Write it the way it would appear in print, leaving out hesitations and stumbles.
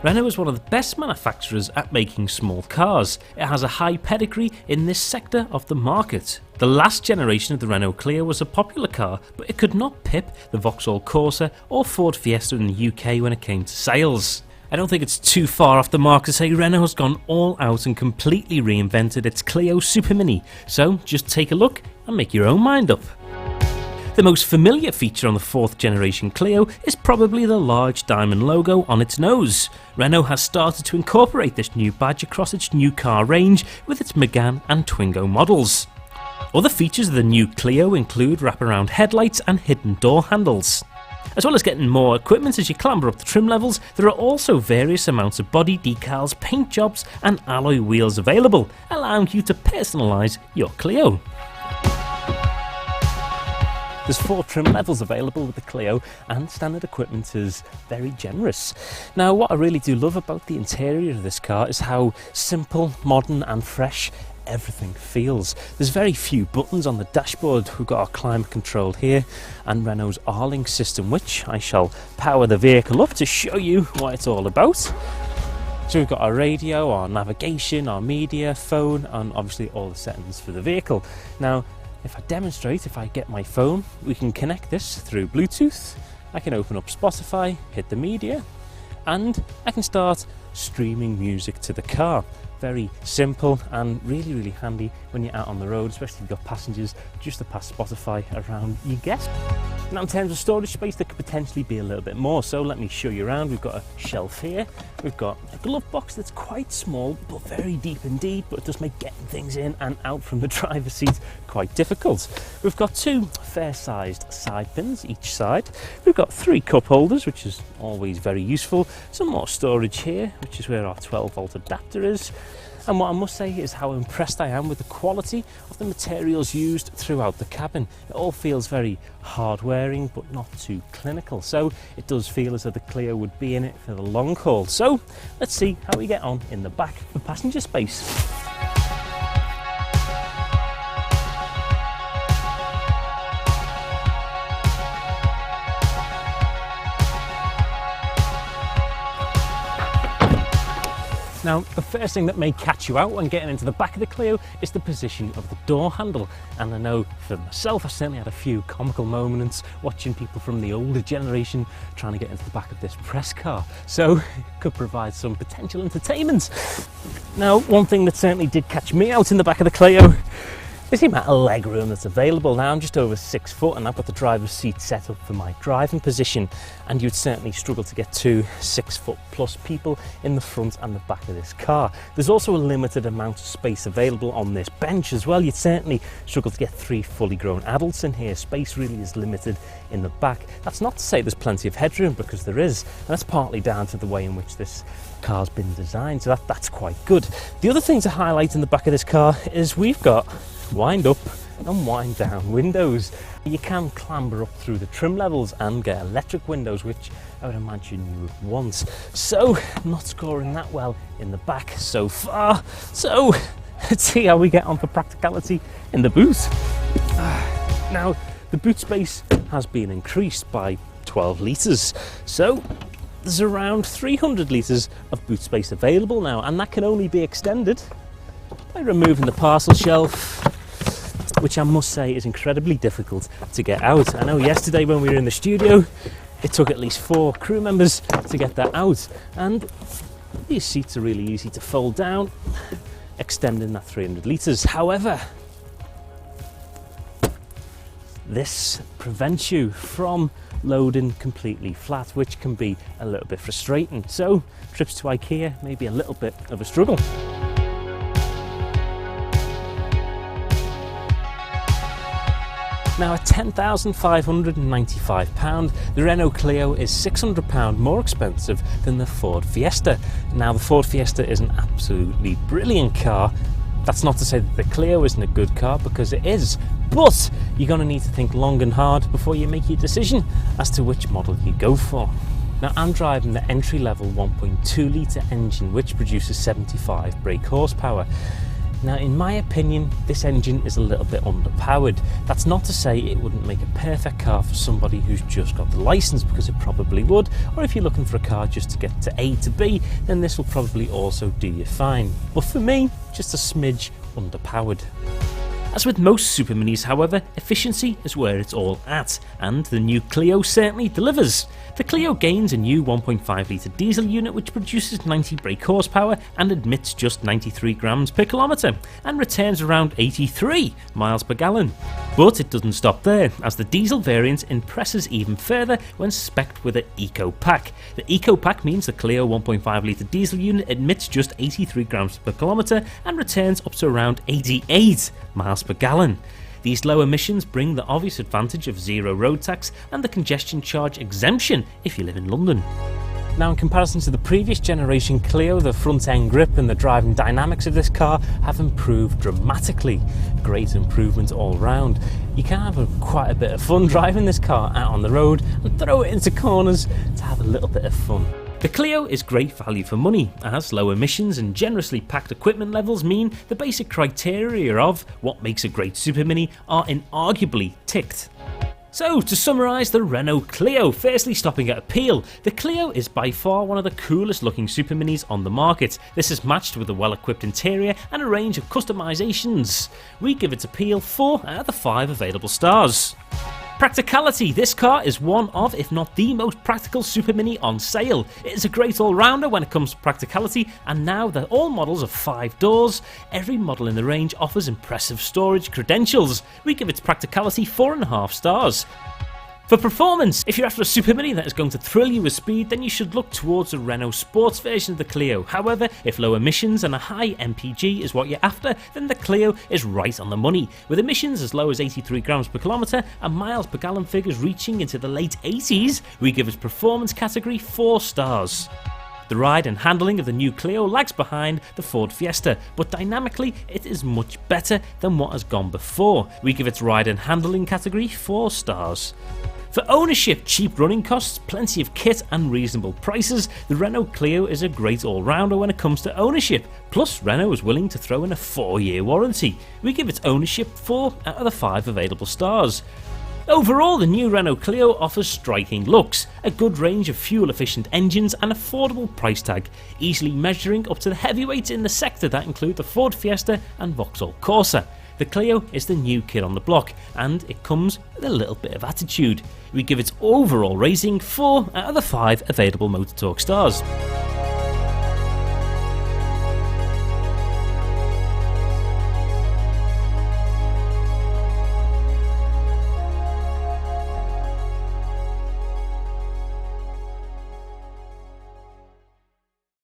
Renault is one of the best manufacturers at making small cars. It has a high pedigree in this sector of the market. The last generation of the Renault Clio was a popular car, but it could not pip the Vauxhall Corsa or Ford Fiesta in the UK when it came to sales. I don't think it's too far off the mark to say Renault has gone all out and completely reinvented its Clio supermini, so just take a look and make your own mind up. The most familiar feature on the 4th generation Clio is probably the large diamond logo on its nose. Renault has started to incorporate this new badge across its new car range with its Megane and Twingo models. Other features of the new Clio include wraparound headlights and hidden door handles. As well as getting more equipment as you clamber up the trim levels, there are also various amounts of body decals, paint jobs and alloy wheels available, allowing you to personalise your Clio. There's 4 trim levels available with the Clio and standard equipment is very generous. Now what I really do love about the interior of this car is how simple, modern and fresh everything feels. There's very few buttons on the dashboard. We've got our climate control here and Renault's R-Link system, which I shall power the vehicle up to show you what it's all about. So we've got our radio, our navigation, our media, phone and obviously all the settings for the vehicle. Now if I demonstrate, if I get my phone, we can connect this through Bluetooth. I can open up Spotify, hit the media, and I can start streaming music to the car. Very simple and really handy when you're out on the road, especially if you've got passengers just to pass Spotify around your guest. Now in terms of storage space, there could potentially be a little bit more, so let me show you around. We've got a shelf here, we've got a glove box that's quite small but very deep indeed, but it does make getting things in and out from the driver's seat quite difficult. We've got 2 fair sized side bins each side. We've got 3 cup holders, which is always very useful. Some more storage here, which is where our 12-volt adapter is. And what I must say is how impressed I am with the quality of the materials used throughout the cabin. It all feels very hard wearing but not too clinical, so it does feel as though the Clio would be in it for the long haul. So let's see how we get on in the back for passenger space. Now, the first thing that may catch you out when getting into the back of the Clio is the position of the door handle. And I know for myself, I certainly had a few comical moments watching people from the older generation trying to get into the back of this press car. So it could provide some potential entertainment. Now, one thing that certainly did catch me out in the back of the Clio is the amount of leg room that's available. Now I'm just over 6 foot and I've got the driver's seat set up for my driving position, and you'd certainly struggle to get 2 6-foot+ people in the front and the back of this car. There's also a limited amount of space available on this bench as well. You'd certainly struggle to get 3 fully grown adults in here. Space really is limited in the back. That's not to say there's plenty of headroom, because there is, and that's partly down to the way in which this car's been designed, so that's quite good. The other thing to highlight in the back of this car is we've got wind up and wind down windows. You can clamber up through the trim levels and get electric windows, which I would imagine you would want. So not scoring that well in the back so far. So let's see how we get on for practicality in the boot. Now the boot space has been increased by 12 litres, so there's around 300 litres of boot space available now, and that can only be extended by removing the parcel shelf, which I must say is incredibly difficult to get out. I know yesterday when we were in the studio, it took at least 4 crew members to get that out, and these seats are really easy to fold down, extending that 300 litres. However, this prevents you from loading completely flat, which can be a little bit frustrating. So trips to IKEA may be a little bit of a struggle. Now at £10,595, the Renault Clio is £600 more expensive than the Ford Fiesta. Now the Ford Fiesta is an absolutely brilliant car. That's not to say that the Clio isn't a good car, because it is, but you're going to need to think long and hard before you make your decision as to which model you go for. Now I'm driving the entry-level 1.2 litre engine, which produces 75 brake horsepower. Now, in my opinion, this engine is a little bit underpowered. That's not to say it wouldn't make a perfect car for somebody who's just got the license, because it probably would, or if you're looking for a car just to get to A to B, then this will probably also do you fine. But for me, just a smidge underpowered. As with most super minis, however, efficiency is where it's all at, and the new Clio certainly delivers. The Clio gains a new 1.5 litre diesel unit which produces 90 brake horsepower and emits just 93 grams per kilometre, and returns around 83 miles per gallon. But it doesn't stop there, as the diesel variant impresses even further when spec'd with an Eco Pack. The Eco Pack means the Clio 1.5 litre diesel unit emits just 83 grams per kilometre and returns up to around 88 miles per gallon. These low emissions bring the obvious advantage of zero road tax and the congestion charge exemption if you live in London. Now, in comparison to the previous generation Clio, the front end grip and the driving dynamics of this car have improved dramatically. Great improvement all round. You can have quite a bit of fun driving this car out on the road and throw it into corners to have a little bit of fun. The Clio is great value for money, as low emissions and generously packed equipment levels mean the basic criteria of what makes a great super mini are inarguably ticked. So, to summarise the Renault Clio, firstly stopping at appeal, the Clio is by far one of the coolest looking super minis on the market. This is matched with a well equipped interior and a range of customisations. We give its appeal 4 out of the 5 available stars. Practicality. This car is one of, if not the most practical super mini on sale. It is a great all-rounder when it comes to practicality, and now that all models are 5 doors, every model in the range offers impressive storage credentials. We give its practicality 4.5 stars. For performance, if you're after a super mini that is going to thrill you with speed, then you should look towards the Renault Sports version of the Clio. However, if low emissions and a high MPG is what you're after, then the Clio is right on the money. With emissions as low as 83 grams per kilometre and miles per gallon figures reaching into the late 80s, we give its performance category 4 stars. The ride and handling of the new Clio lags behind the Ford Fiesta, but dynamically it is much better than what has gone before. We give its ride and handling category 4 stars. For ownership, cheap running costs, plenty of kit and reasonable prices, the Renault Clio is a great all-rounder when it comes to ownership. Plus, Renault is willing to throw in a 4-year warranty. We give its ownership 4 out of the 5 available stars. Overall, the new Renault Clio offers striking looks, a good range of fuel-efficient engines and affordable price tag, easily measuring up to the heavyweights in the sector that include the Ford Fiesta and Vauxhall Corsa. The Clio is the new kid on the block, and it comes with a little bit of attitude. We give its overall rating 4 out of the 5 available Motor Talk stars.